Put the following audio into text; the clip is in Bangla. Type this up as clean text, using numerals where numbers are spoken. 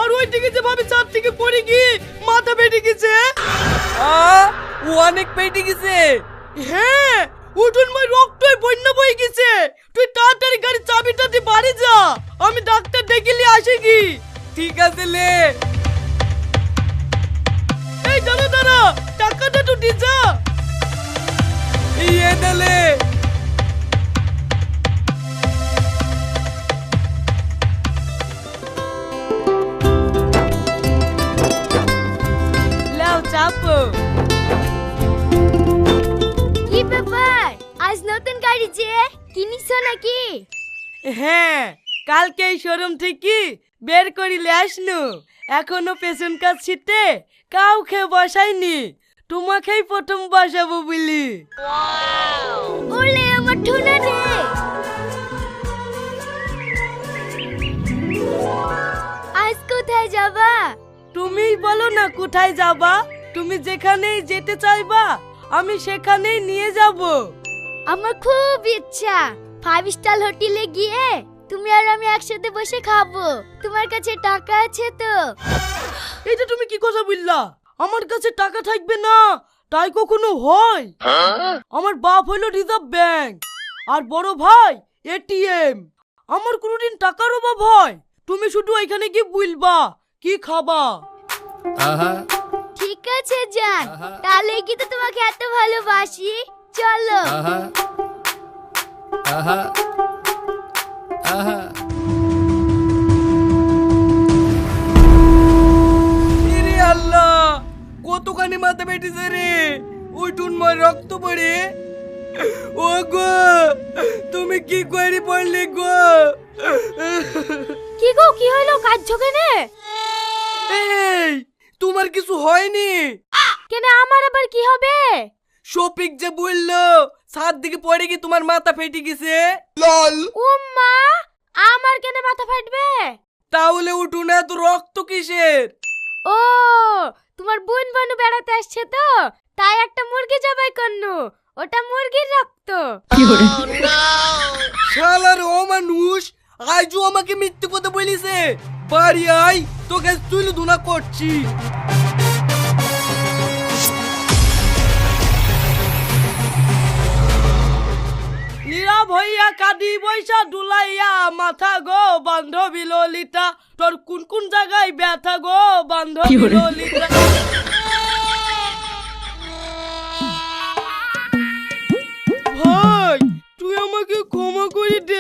আর ওই দিকে যে ভাবে চার থেকে পড়ে গিয়ে মাথা ফেটে গেছে। ও অনেক পেটে গেছে। হ্যাঁ, উঠুন ভাই, রক্তই বন্যা বয়ে গেছে। তুই তাড়াতাড়ি গাড়ির চাবিটা দিয়ে বাড়ি যা, আমি ডাক্তার ডেকে নিয়ে আসি কি। ঠিক আছে লে। এই দাঁড়া দাঁড়া, টাকাটা তো দিয়ে যা। ইয়ে দলে লাও চাপো। কি ব্যাপার, আজ নতুন গাড়ি যে কিনিছো নাকি? হ্যাঁ, কালকে এই শোরুম থেকে বের করিলে আসনু। এখনো পেছন কাজ ছিটে কাউকে বসাইনি, তোমাকেই প্রথম বসাবো বলি। ওলে আমার ঠোনা রে। আজ কোথায় যাবা? তুমিই বলো না কোথায় যাবা। তুমি যেখানেই যেতে চাইবা আমি সেখানেই নিয়ে যাব। আমার খুব ইচ্ছা 5 স্টার হোটেলে গিয়ে তুমি আর আমি একসাথে বসে খাবো। তোমার কাছে টাকা আছে তো? এটা তুমি কি কথা বললা? আমার কাছে টাকা থাকবে না তাই কখনো হয়? আমার বাপ হলো রিজার্ভ ব্যাংক আর বড় ভাই এটিএম। আমার কোনোদিন টাকার অভাব হয়? তুমি শুধু এখানে গিয়ে বলবা কি খাবা। ঠিক আছে জান, তাহলে কি তো তোমাকে এত ভালোবাসি, চলো। ইরে আল্লাহ, কতখানি মাথা বেটেছে রে। উঠুন ময় রক্ত পড়ে। ও গো, তুমি কি করে পড়লে গো? কি গো, কি হলো, কাঁদছো কেনে? এই, তোমার কিছু হয়নি? কেনে আমার আবার কি হবে? শফিক যে বললো সাত দিকে পড়ে কি তোমার মাথা ফেটে গেছে। উম্মা, আমার কেনে মাথা ফাটবে? তাহলে উঠুন, এত রক্ত কিসের? ও, তোমার বোন বানু বেড়াতে আসছে তো, তাই একটা মুরগি জবাই করনু। ওটা মুরগির রক্ত। শালার অমানুষ, আজও আমাকে মিথ্যে কথা বলিছে। বাড়ি আই, তোকে তুইলে ধুনা করছি। নীরব হইয়া কাঁদি বৈশা ডুলাইয়া মাথা গো বান্ধবী ললিতা। তোর কোন কোন জায়গায় ব্যথা গো বান্ধবী ললিতা? ভাই, তুই আমাকে ক্ষমা করে দে।